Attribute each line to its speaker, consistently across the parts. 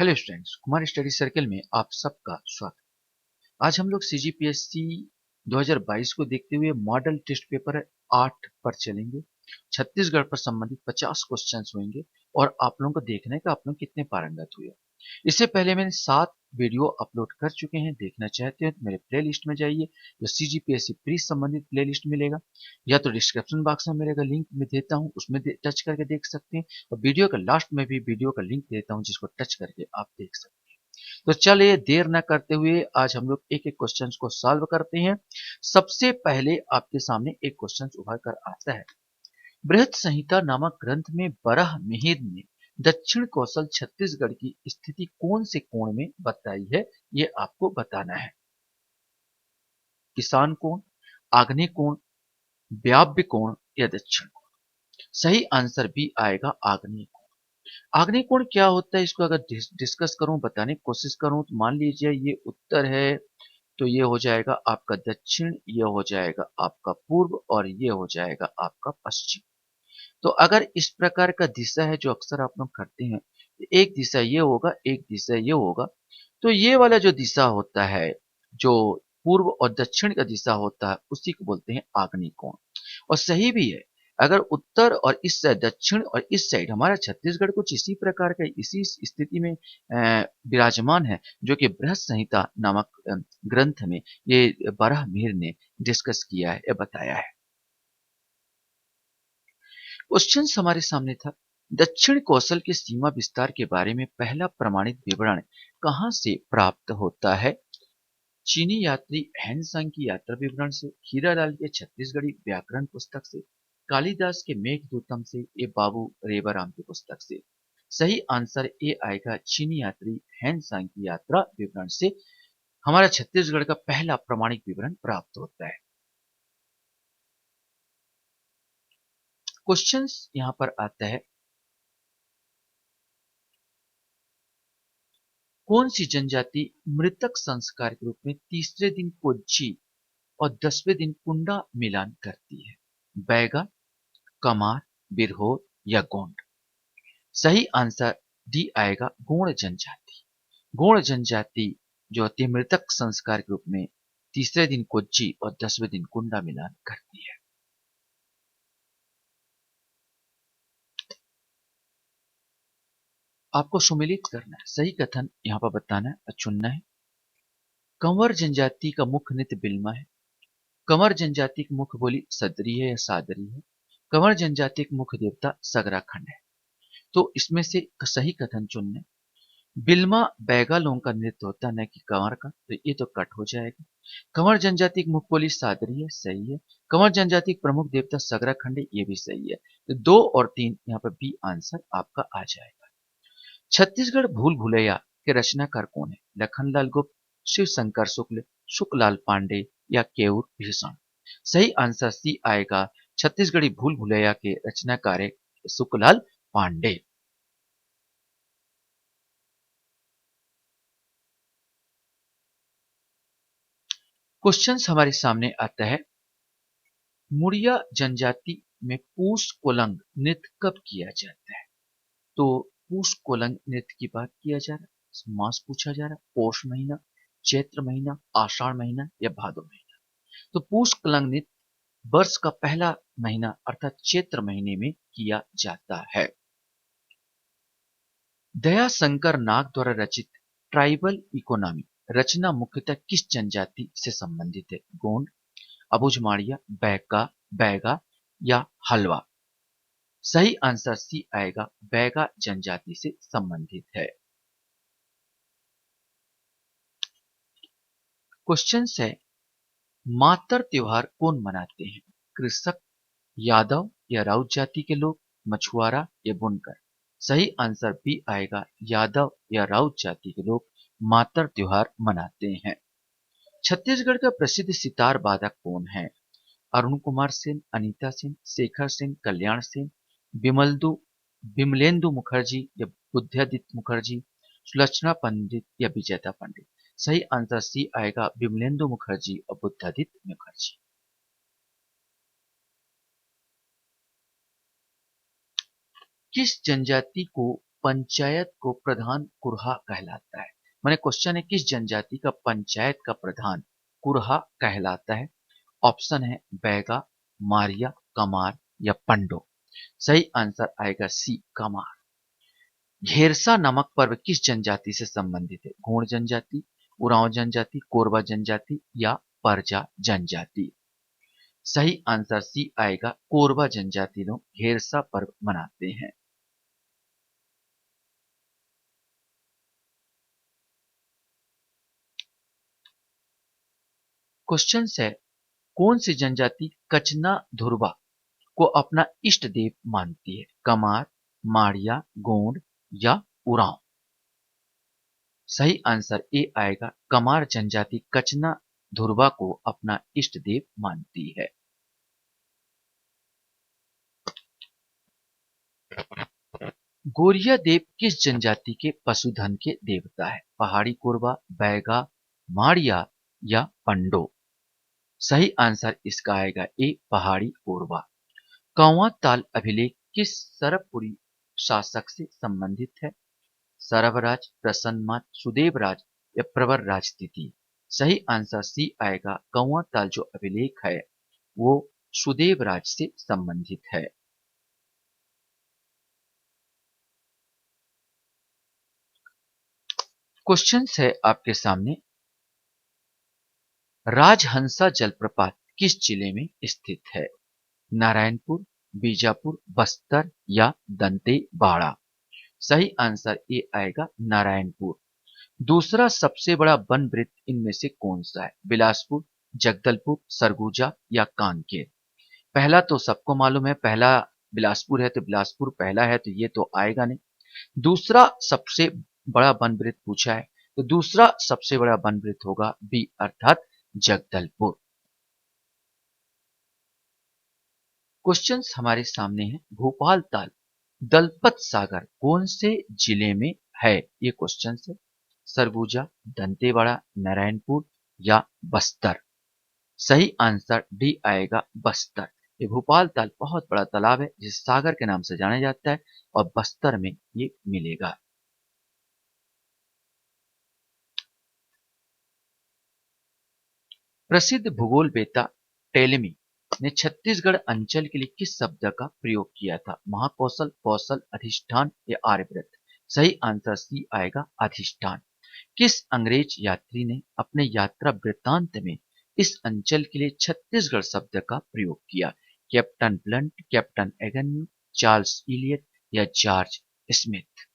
Speaker 1: Hello students, Kumar study circle में आप सबका स्वागत है। आज हम लोग सीजीपीएससी 2022 को देखते हुए मॉडल टेस्ट पेपर 8 पर चलेंगे। छत्तीसगढ़ पर संबंधित 50 क्वेश्चंस होंगे और आप लोगों को देखना है कि आप लोग कितने पारंगत हुए। इससे पहले मैंने 7 वीडियो अपलोड कर चुके हैं। देखना चाहते हैं तो मेरे प्ले लिस्ट में जाइए, जो सीजीपीएससी प्री संबंधित प्ले लिस्ट मिलेगा, या तो डिस्क्रिप्शन बॉक्स में मिलेगा, लिंक में देता हूँ, उसमें टच करके देख सकते हैं। और वीडियो का लास्ट में भी वीडियो का लिंक देता हूँ, जिसको टच करके आप देख सकते हैं। तो चलिए देर न करते हुए आज हम लोग एक एक क्वेश्चन को सॉल्व करते हैं। सबसे पहले आपके सामने एक क्वेश्चन उभर कर आता है। बृहत संहिता नामक ग्रंथ में बराह मिहिर ने दक्षिण कौशल छत्तीसगढ़ की स्थिति कौन से कोण में बताई है, ये आपको बताना है। किसान कोण, आग्नेय कोण, व्याव्य कोण या दक्षिण कोण। सही आंसर बी आएगा, आग्नेय कोण। आग्नेय कोण क्या होता है, इसको अगर डिस्कस करूं, बताने की कोशिश करूं, तो मान लीजिए ये उत्तर है, तो ये हो जाएगा आपका दक्षिण, ये हो जाएगा आपका पूर्व और ये हो जाएगा आपका पश्चिम। तो अगर इस प्रकार का दिशा है जो अक्सर आप लोग करते हैं, एक दिशा ये होगा, एक दिशा ये होगा, तो ये वाला जो दिशा होता है, जो पूर्व और दक्षिण का दिशा होता है, उसी को बोलते हैं आग्नेय कोण। और सही भी है। अगर उत्तर और इस साइड दक्षिण और इस साइड हमारा छत्तीसगढ़ कुछ इसी प्रकार का इसी स्थिति में विराजमान है, जो कि बृहत संहिता नामक ग्रंथ में ये बराह मिहिर ने डिस्कस किया है या बताया है। क्वेश्चन हमारे सामने था, दक्षिण कौशल के सीमा विस्तार के बारे में पहला प्रमाणित विवरण कहां से प्राप्त होता है? चीनी यात्री हैंसांग की यात्रा विवरण से, हीरालाल के छत्तीसगढ़ी व्याकरण पुस्तक से, कालिदास के मेघदूतम से, ये बाबू रेवाराम की पुस्तक से। सही आंसर ए आएगा, चीनी यात्री हैंसांग की यात्रा विवरण से हमारा छत्तीसगढ़ का पहला प्रमाणिक विवरण प्राप्त होता है। क्वेश्चन यहां पर आता है, कौन सी जनजाति मृतक संस्कार के रूप में तीसरे दिन कोच्चि और 10वें दिन कुंडा मिलान करती है? बैगा, कमार, बिरहोर या गोंड। सही आंसर डी आएगा, गोंड जनजाति। गोंड जनजाति जो होती है मृतक संस्कार के रूप में तीसरे दिन कोच्चि और 10वें दिन कुंडा मिलान करती है। आपको सुमिलित करना है, सही कथन यहाँ पर बताना है और चुनना है। कंवर जनजाति का मुख्य नृत्य बिल्मा है। कंवर जनजाति की मुख्य बोली सदरी है या सादरी है। कंवर जनजाति की मुख्य देवता सगराखंड है। तो इसमें से सही कथन चुनना। बिल्मा बैगा लोगों का नृत्य होता है, न कि कंवर का, तो ये तो कट हो जाएगा। कंवर जनजाति की मुख्य बोली सादरी है, सही है। कंवर जनजाति के प्रमुख देवता सगराखंड है, ये भी सही है। तो 2 और 3 यहाँ पर बी आंसर आपका आ जाएगा। छत्तीसगढ़ भूल भुलैया के रचनाकार कौन है? लखनलाल गुप्त, शिव शंकर शुक्ल, शुक्लाल पांडे या केऊर भीषण। सही आंसर सी आएगा, छत्तीसगढ़ी भूल भुलैया के रचनाकार है शुक्लाल पांडे। क्वेश्चन हमारे सामने आता है, मुड़िया जनजाति में पूस कोलंग नृत्य कब किया जाता है? तो पूस कोलंग नृत्य की बात किया जा रहा है, मास पूछा जा रहा है, पौष महीना, चैत्र महीना, आषाढ़ महीना या भादो महीना। तो पूस कोलंग नृत्य वर्ष का पहला महीना अर्थात चैत्र महीने में किया जाता है। दयाशंकर नाग द्वारा रचित ट्राइबल इकोनॉमी रचना मुख्यतः किस जनजाति से संबंधित है? गोंड, अबुझमाड़िया, बैगा, बैगा या हलवा। सही आंसर सी आएगा, बैगा जनजाति से संबंधित है। क्वेश्चन है, मातर त्योहार कौन मनाते हैं? कृषक, यादव या राउत जाति के लोग, मछुआरा या बुनकर। सही आंसर बी आएगा, यादव या राउत जाति के लोग मातर त्योहार मनाते हैं। छत्तीसगढ़ का प्रसिद्ध सितार वादक कौन है? अरुण कुमार सेन, अनीता सेन, शेखर सेन, कल्याण सेन, बिमलदु बिमलेंदु मुखर्जी या बुद्धादित्य मुखर्जी, सुलक्षणा पंडित या विजेता पंडित। सही आंसर सी आएगा, बिमलेंदु मुखर्जी और बुद्धादित्य मुखर्जी। किस जनजाति को पंचायत को प्रधान कुरहा कहलाता है? माने क्वेश्चन है किस जनजाति का पंचायत का प्रधान कुरहा कहलाता है? ऑप्शन है बैगा, मारिया, कमार या पंडो। सही आंसर आएगा सी कमार। घेरसा नामक पर्व किस जनजाति से संबंधित है? गोंड जनजाति, उरांव जनजाति, कोरबा जनजाति या परजा जनजाति। सही आंसर सी आएगा, कोरबा जनजाति लोग घेरसा पर्व मनाते हैं। क्वेश्चन है कौन सी जनजाति कचना धुरवा को अपना इष्ट देव मानती है? कमार, माड़िया, गोंड या उरांव। सही आंसर ए आएगा, कमार जनजाति कचना धुरवा को अपना इष्ट देव मानती है। गोरिया देव किस जनजाति के पशुधन के देवता है? पहाड़ी कोरबा, बैगा, माड़िया या पंडो। सही आंसर इसका आएगा ए पहाड़ी कोरबा। कांवा ताल अभिलेख किस सरबपुरी शासक से संबंधित है? सरबराज, प्रसन्नमात, सुदेवराज या प्रवरराज तिथि। सही आंसर सी आएगा, कांवा ताल जो अभिलेख है वो सुदेवराज से संबंधित है। क्वेश्चन है आपके सामने, राजहंसा जलप्रपात किस जिले में स्थित है? नारायणपुर, बीजापुर, बस्तर या दंतेवाड़ा। सही आंसर ए आएगा नारायणपुर। दूसरा सबसे बड़ा वन वृत्त इनमें से कौन सा है? बिलासपुर, जगदलपुर, सरगुजा या कांकेर। पहला तो सबको मालूम है, पहला बिलासपुर है तो बिलासपुर पहला है तो ये तो आएगा नहीं। दूसरा सबसे बड़ा वन वृत्त पूछा है तो दूसरा सबसे बड़ा वन वृत्त होगा बी अर्थात जगदलपुर। क्वेश्चंस हमारे सामने है, भोपाल ताल दलपत सागर कौन से जिले में है? ये क्वेश्चन है। सरगुजा, दंतेवाड़ा, नारायणपुर या बस्तर। सही आंसर डी आएगा बस्तर। ये भोपाल ताल बहुत बड़ा तालाब है जिसे सागर के नाम से जाना जाता है और बस्तर में ये मिलेगा। प्रसिद्ध भूगोलवेत्ता टेलेमी ने छत्तीसगढ़ अंचल के लिए किस शब्द का प्रयोग किया था? महाकौशल, कौशल, अधिष्ठान या आर्यव्रत। सही आंसर सी आएगा अधिष्ठान। किस अंग्रेज यात्री ने अपने यात्रा वृत्तांत में इस अंचल के लिए छत्तीसगढ़ शब्द का प्रयोग किया? Captain Blunt, captain Agnew, Charles Eliot या जॉर्ज स्मिथ।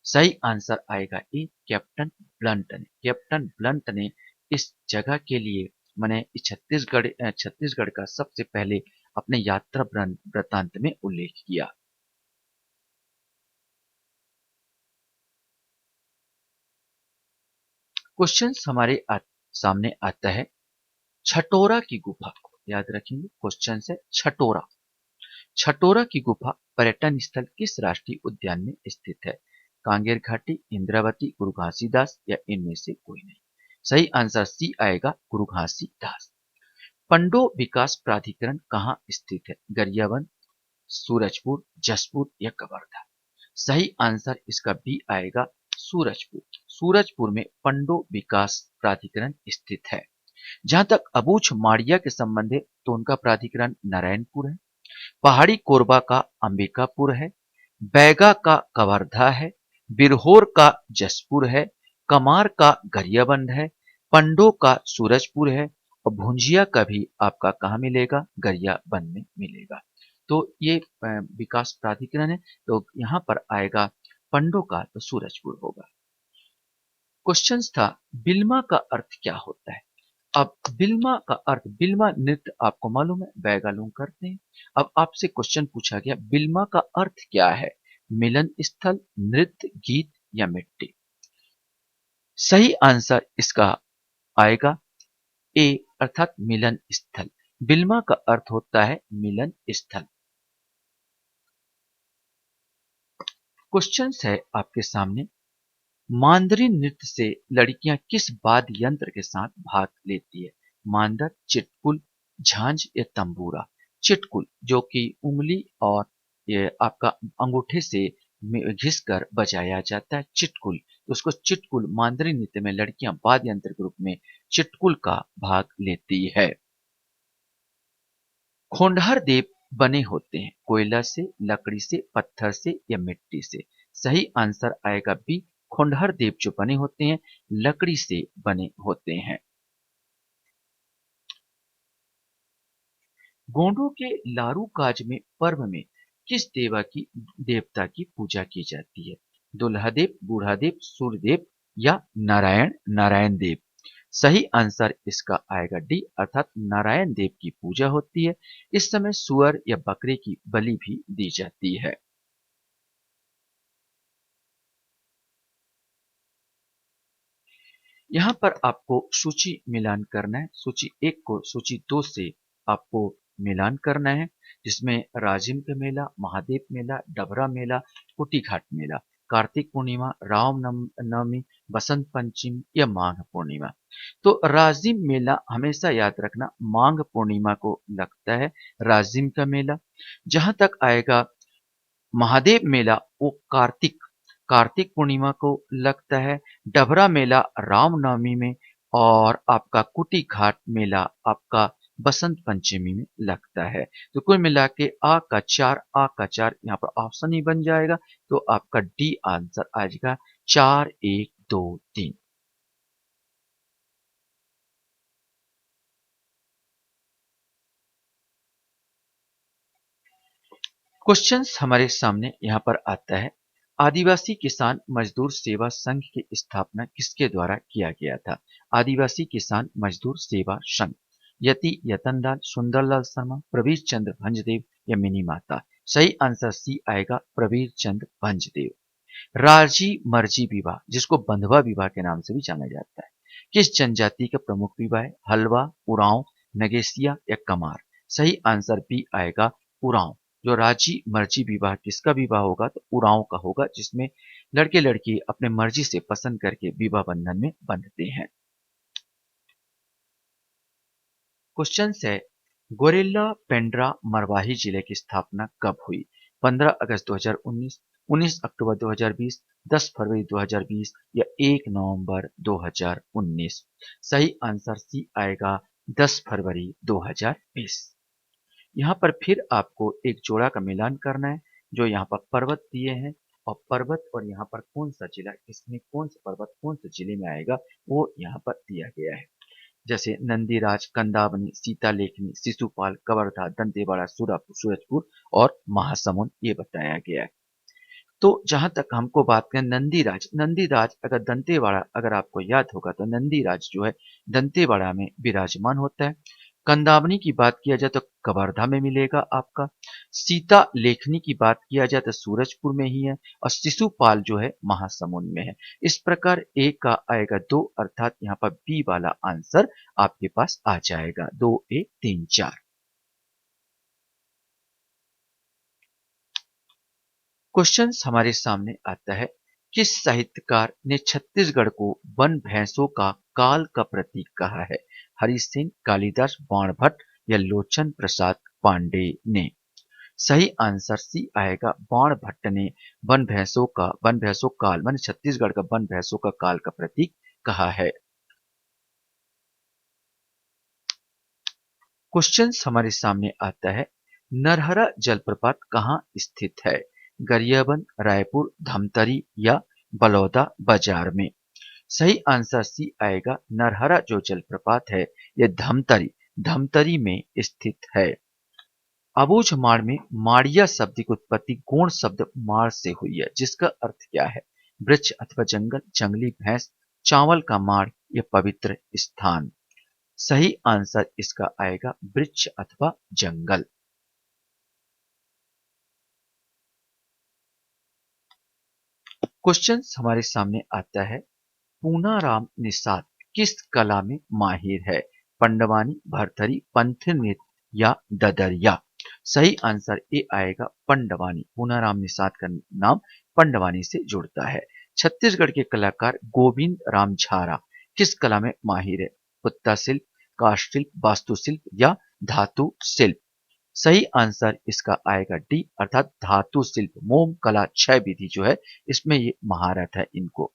Speaker 1: सही आंसर आएगा ए कैप्टन ब्लंट ने। कैप्टन ब्लंट ने इस जगह के लिए मैंने छत्तीसगढ़ का सबसे पहले अपने यात्रा वृत्तांत में उल्लेख किया। क्वेश्चन हमारे सामने आता है, छटोरा की गुफा को याद रखेंगे। क्वेश्चन है छटोरा। छटोरा की गुफा पर्यटन स्थल किस राष्ट्रीय उद्यान में स्थित है? कांगेर घाटी, इंद्रावती, गुरु घासीदास या इनमें से कोई नहीं। सही आंसर सी आएगा, गुरु घासीदास। पंडो विकास प्राधिकरण कहाँ स्थित है? गरियाबंद, सूरजपुर, जसपुर या कवर्धा। सही आंसर इसका बी आएगा, सूरजपुर। सूरजपुर में पंडो विकास प्राधिकरण स्थित है। जहां तक अबूझ माड़िया के संबंध है तो उनका प्राधिकरण नारायणपुर है। पहाड़ी कोरबा का अंबिकापुर है। बैगा का कवर्धा है। बिरहोर का जसपुर है। कमार का गरियाबंद है। पंडो का सूरजपुर है और भुंजिया का भी आपका कहाँ मिलेगा? गरियाबंद में मिलेगा। तो ये विकास प्राधिकरण है तो यहाँ पर आएगा पंडो का तो सूरजपुर होगा। क्वेश्चन था बिल्मा का अर्थ क्या होता है? अब बिल्मा का अर्थ, बिल्मा नृत्य आपको मालूम है, बैगा लोग करते हैं। अब आपसे क्वेश्चन पूछा गया बिल्मा का अर्थ क्या है? मिलन स्थल, नृत्य, गीत या मिट्टी। सही आंसर इसका आएगा ए अर्थात मिलन स्थल। बिल्मा का अर्थ होता है मिलन स्थल। क्वेश्चन है आपके सामने, मांदरी नृत्य से लड़कियां किस वाद्य यंत्र के साथ भाग लेती है? मांदर, चिटकुल, झांझ या तंबूरा। चिटकुल जो कि उंगली और ये आपका अंगूठे से में घिस कर बजाया जाता है चिटकुल। तो उसको चिटकुल मांदरी नृत्य में लड़कियां वाद्य यंत्र के रूप में चिटकुल का भाग लेती है। खोंडहर देव बने होते हैं कोयला से, लकड़ी से, पत्थर से या मिट्टी से। सही आंसर आएगा बी, खोंडहर देव जो बने होते हैं लकड़ी से बने होते हैं। गोंडों के लारू काज में पर्व में किस देवता की पूजा की जाती है? दुल्हा देव, बूढ़ा देव, सूर्य देव या नारायण देव। सही आंसर इसका आएगा डी, अर्थात नारायण देव की पूजा होती है। इस समय सुअर या बकरे की बलि भी दी जाती है। यहाँ पर आपको सूची मिलान करना है। सूची एक को सूची दो से आपको मिलान करना है, जिसमें राजिम का मेला, महादेव मेला, डबरा मेला, कुटी घाट मेला, कार्तिक पूर्णिमा, नवमी, बसंत पंचमी या माघ पूर्णिमा। तो राजिम मेला हमेशा याद रखना माघ पूर्णिमा को लगता है राजिम का मेला। जहां तक आएगा महादेव मेला वो कार्तिक पूर्णिमा को लगता है। डभरा मेला रामनवमी में और आपका कुटी घाट मेला आपका बसंत पंचमी में लगता है। तो कुल मिला के आ का चार यहाँ पर ऑप्शन ही बन जाएगा। तो आपका डी आंसर आ जाएगा 4 1 2 3। क्वेश्चंस हमारे सामने यहाँ पर आता है। आदिवासी किसान मजदूर सेवा संघ की स्थापना किसके द्वारा किया गया था? आदिवासी किसान मजदूर सेवा संघ। यति यतनलाल, सुंदरलाल शर्मा, प्रवीर चंद्र भंजदेव या मिनी माता। सही आंसर सी आएगा, प्रवीर चंद्र भंजदेव। राजी मर्जी विवाह, जिसको बंधुआ विवाह के नाम से भी जाना जाता है, किस जनजाति का प्रमुख विवाह है? हलवा, उरांव, नगेसिया या कमार। सही आंसर बी आएगा, उरांव। जो राजी मर्जी विवाह किसका विवाह होगा? तो उरांव का होगा, जिसमें लड़के लड़की अपने मर्जी से पसंद करके विवाह बंधन में बंधते हैं। क्वेश्चन है, गोरेला पेंड्रा मरवाही जिले की स्थापना कब हुई? 15 अगस्त 2019, 19 अक्टूबर 2020, 10 फरवरी 2020 या 1 नवंबर 2019। सही आंसर सी आएगा, 10 फरवरी 2020। यहाँ पर फिर आपको एक जोड़ा का मिलान करना है। जो यहाँ पर पर्वत दिए हैं और पर्वत और यहाँ पर कौन सा जिला, इसमें कौन सा पर्वत कौन से जिले में आएगा वो यहाँ पर दिया गया है। जैसे नंदीराज, कंदावनी, सीतालेखनी, शिशुपाल, कवर्धा, दंतेवाड़ा, सूरजपुर और महासमुंद ये बताया गया है। तो जहां तक हमको बात करें नंदीराज अगर दंतेवाड़ा अगर आपको याद होगा तो नंदीराज जो है दंतेवाड़ा में विराजमान होता है। कंदावनी की बात किया जाए तो कवर्धा में मिलेगा आपका। सीता लेखनी की बात किया जाए तो सूरजपुर में ही है। और शिशुपाल जो है महासमुंद में है। इस प्रकार ए का आएगा 2, अर्थात यहाँ पर बी वाला आंसर आपके पास आ जाएगा 2 1 3 4। क्वेश्चन हमारे सामने आता है, किस साहित्यकार ने छत्तीसगढ़ को वन भैंसों का काल का प्रतीक कहा है? हरि सिंह, कालिदास, बाणभट्ट या लोचन प्रसाद पांडे ने। सही आंसर सी आएगा, बाणभट्ट ने वन भैंसों काल मान छत्तीसगढ़ का वन भैंसों का काल का प्रतीक कहा है। क्वेश्चन हमारे सामने आता है, नरहरा जलप्रपात कहाँ स्थित है? गरियाबंद, रायपुर, धमतरी या बलौदा बाजार में। सही आंसर सी आएगा, नरहरा जो जलप्रपात है ये धमतरी में स्थित है। अबूझमाड़ में माड़िया शब्द की उत्पत्ति गौण शब्द माड़ से हुई है, जिसका अर्थ क्या है? वृक्ष अथवा जंगल, जंगली भैंस, चावल का माड़ या पवित्र स्थान। सही आंसर इसका आएगा, वृक्ष अथवा जंगल। क्वेश्चन हमारे सामने आता है, पूनाराम निषाद किस कला में माहिर है? पंडवानी, भरथरी, पंथ नृत्य या ददरिया। सही आंसर ए आएगा, पंडवानी। पूनाराम निषाद का नाम पंडवानी से जुड़ता है। छत्तीसगढ़ के कलाकार गोविंद राम झारा किस कला में माहिर है? पुत्ता शिल्प, काष्ठ शिल्प, वास्तुशिल्प या धातु शिल्प। सही आंसर इसका आएगा डी, अर्थात धातु शिल्प, मोम कला क्षय विधि जो है इसमें ये महारत है इनको।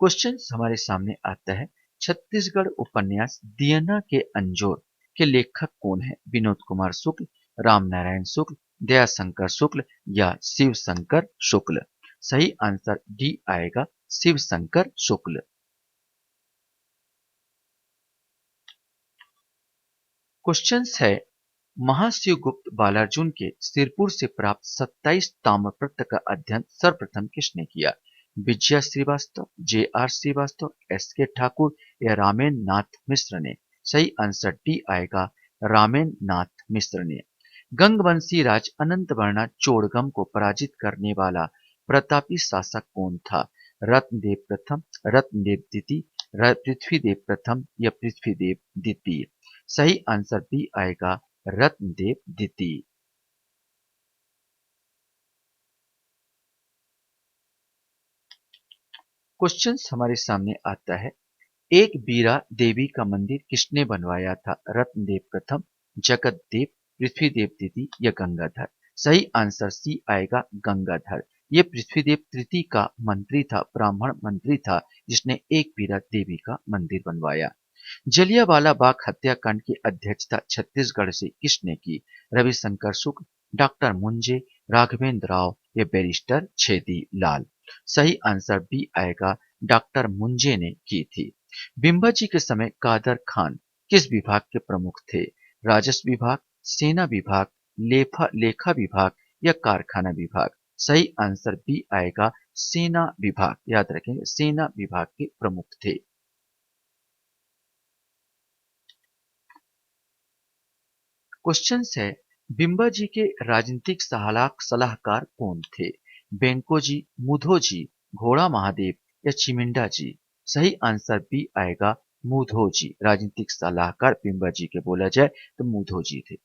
Speaker 1: क्वेश्चन हमारे सामने आता है, छत्तीसगढ़ उपन्यास दियना के अंजोर के लेखक कौन है? विनोद कुमार शुक्ल, राम नारायण शुक्ल, दयाशंकर शुक्ल या शिव शंकर शुक्ल? सही आंसर डी आएगा, शिव शंकर शुक्ल। क्वेश्चन है, महाशिवगुप्त बालार्जुन के सिरपुर से प्राप्त 27 ताम्रपत्र का अध्ययन सर्वप्रथम किसने किया? Vijay Srivastava, J R Srivastava, S K Thakur या रामेन नाथ मिश्र ने? सही आंसर डी आएगा, रामेन नाथ मिश्र ने। गंगवंशी राज अनंतवर्णा चोड़गम को पराजित करने वाला प्रतापी शासक कौन था? रत्नदेव प्रथम, रत्नदेव द्वितीय, पृथ्वीदेव प्रथम या पृथ्वीदेव द्वितीय? सही आंसर बी आएगा, रत्नदेव द्वितीय। क्वेश्चन हमारे सामने आता है, एक बीरा देवी का मंदिर किसने बनवाया था? रत्नदेव प्रथम, जगत देव, पृथ्वीदेव द्वितीय या गंगाधर? सही आंसर सी आएगा, गंगाधर। ये पृथ्वीदेव तृतीय का मंत्री था, ब्राह्मण मंत्री था, जिसने एक बीरा देवी का मंदिर बनवाया। जलियांवाला बाग हत्याकांड की अध्यक्षता छत्तीसगढ़ से किसने की? रविशंकर शुक्ल, डॉक्टर मुंजे, राघवेंद्र राव या बैरिस्टर छेदी लाल? सही आंसर बी आएगा, डॉक्टर मुंजे ने की थी। बिंबाजी के समय कादर खान किस विभाग के प्रमुख थे? राजस्व विभाग, सेना विभाग, लेखा विभाग या कारखाना विभाग? सही आंसर बी आएगा, सेना विभाग। याद रखेंगे, सेना विभाग के प्रमुख थे। क्वेश्चन है, बिंबाजी के राजनीतिक सलाहकार कौन थे? बेंको जी, मुधो जी, घोड़ा महादेव या चिमिंडा जी? सही आंसर बी आएगा, मुधो जी। राजनीतिक सलाहकार बिंबाजी के बोला जाए तो मुधो जी थे।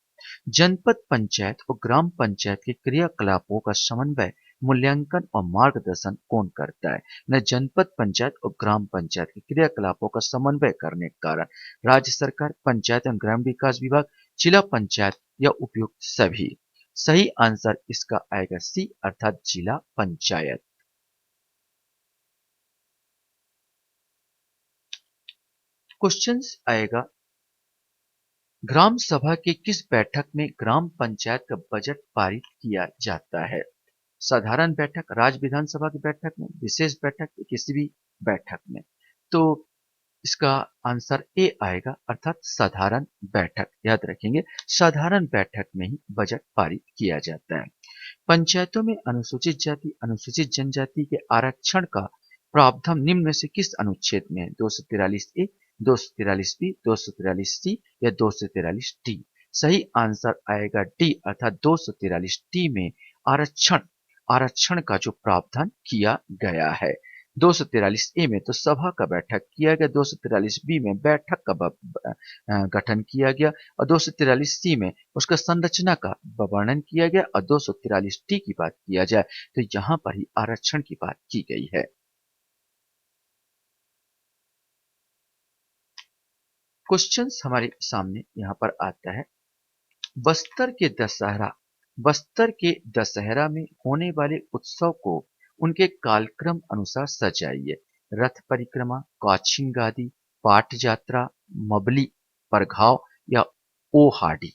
Speaker 1: जनपद पंचायत और ग्राम पंचायत के क्रियाकलापों का समन्वय, मूल्यांकन और मार्गदर्शन कौन करता है? न जनपद पंचायत और ग्राम पंचायत के क्रियाकलापों का समन्वय करने के कारण राज्य सरकार, पंचायत एवं ग्राम विकास विभाग, जिला पंचायत या उपयुक्त सभी? सही आंसर इसका आएगा सी, अर्थात जिला पंचायत। क्वेश्चन आएगा, ग्राम सभा के किस बैठक में ग्राम पंचायत का बजट पारित किया जाता है? साधारण बैठक, राज्य विधानसभा की बैठक में, विशेष बैठक, किसी भी बैठक में? तो इसका आंसर ए आएगा, अर्थात साधारण बैठक। याद रखेंगे, साधारण बैठक में ही बजट पारित किया जाता है। पंचायतों में अनुसूचित जाति, अनुसूचित जनजाति के आरक्षण का प्रावधान निम्न में से किस अनुच्छेद में है? 243 ए, 243 बी, 243 सी या 243 डी? सही आंसर आएगा डी, अर्थात 243 डी में आरक्षण आरक्षण का जो प्रावधान किया गया है। 243 ए में तो सभा का बैठक किया गया, 243 बी में बैठक का गठन किया गया और 243 सी में उसका संरचना का वर्णन किया गया और 243 टी की बात किया जाए तो यहां पर ही आरक्षण की बात की गई है। क्वेश्चंस हमारे सामने यहां पर आता है, बस्तर के दशहरा बस्तर के दशहरा में होने वाले उत्सव को उनके कालक्रम अनुसार सजाइए। रथ परिक्रमा, काछिन गादी, पाठ यात्रा, मबली परघाव या ओहाडी?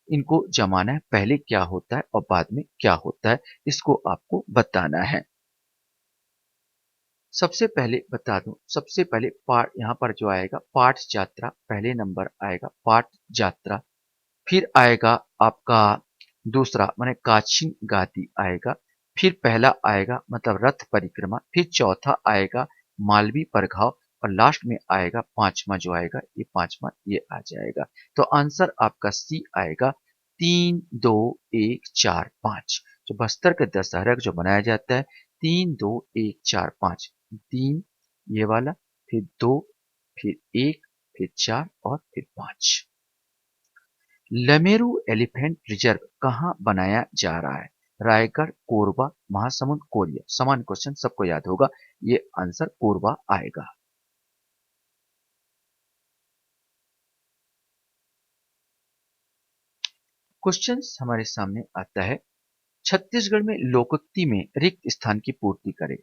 Speaker 1: इनको जमाना है, पहले क्या होता है और बाद में क्या होता है, इसको आपको बताना है। सबसे पहले बता दूं, सबसे पहले पाठ यहाँ पर जो आएगा पाठ यात्रा, पहले नंबर आएगा पाठ यात्रा। फिर आएगा आपका दूसरा माने काछिन गादी आएगा। फिर पहला आएगा मतलब रथ परिक्रमा। फिर चौथा आएगा मालवी परघाव और लास्ट में आएगा पांचवा जो आएगा ये पांचवा ये आ जाएगा। तो आंसर आपका सी आएगा, 3 2 1 4 5। जो बस्तर के दशहरा जो मनाया जाता है 3 2 1 4 5, 3 ये वाला, फिर 2, फिर 1, फिर 4 और फिर 5। लमेरु एलिफेंट रिजर्व कहाँ बनाया जा रहा है? रायगढ़, कोरबा, महासमुंद, कोरिया? समान क्वेश्चन सबको याद होगा, ये आंसर कोरबा आएगा। क्वेश्चंस हमारे सामने आता है, छत्तीसगढ़ में लोकोक्ति में रिक्त स्थान की पूर्ति करे।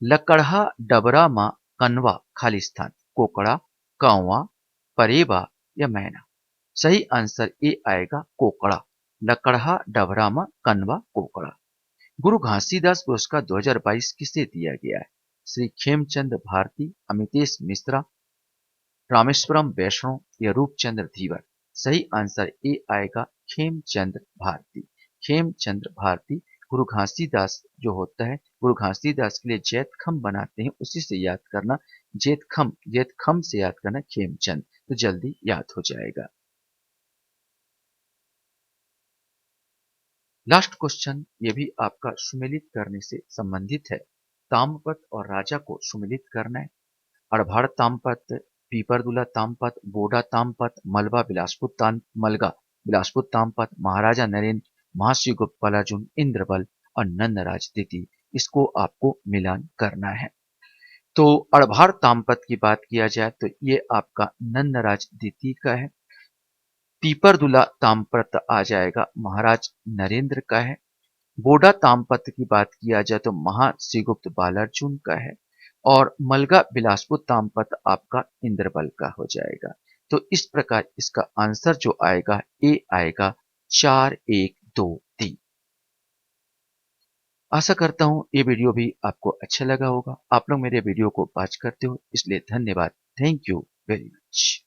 Speaker 1: लकड़हा डबरा मा कनवा खाली स्थान, कोकड़ा, कांवा, परेबा या मैना। सही आंसर ए आएगा कोकड़ा। लकड़हा डबरा मा कनवा कोकड़ा। गुरु घासीदास पुरस्कार 2022 किसे दिया गया है? श्री खेमचंद भारती, अमितेश मिश्रा, रामेश्वरम वैष्णव या रूपचंद्र धीवर। सही आंसर ए आएगा खेमचंद भारती। खेमचंद भारती। गुरु घासीदास जो होता है, गुरु घासीदास के लिए जैतखम बनाते हैं, उसी से याद करना। जैतखम, जैतखम से याद करना खेमचंद, तो जल्दी याद हो जाएगा। लास्ट क्वेश्चन, ये भी आपका सुमेलित करने से संबंधित है। ताम्रपत्र और राजा को सुमेलित करना है। अड़भाड़ ताम्रपत्र, पीपरदुला ताम्रपत्र, बोडा ताम्रपत्र, मलगा बिलासपुर ताम्रपत्र, महाराजा नरेंद्र, महाशिवगुप्त पलाजुन, इंद्रबल और नंदराज द्वितीय। इसको आपको मिलान करना है। तो अड़भाड़ ताम्रपत्र की बात किया जाए तो ये आपका नंदराज द्वितीय का है। पीपरदुला ताम्रपत्र आ जाएगा महाराज नरेंद्र का है। बोडा ताम्रपत्र की बात किया जाए तो महाश्रीगुप्त बालार्जुन का है। और मलगा बिलासपुर ताम्रपत्र आपका इंद्रबल का हो जाएगा। तो इस प्रकार इसका आंसर जो आएगा ए आएगा 4, 1, 2, 3। आशा करता हूं ये वीडियो भी आपको अच्छा लगा होगा। आप लोग मेरे वीडियो को वॉच करते हो, इसलिए धन्यवाद। Thank you very much.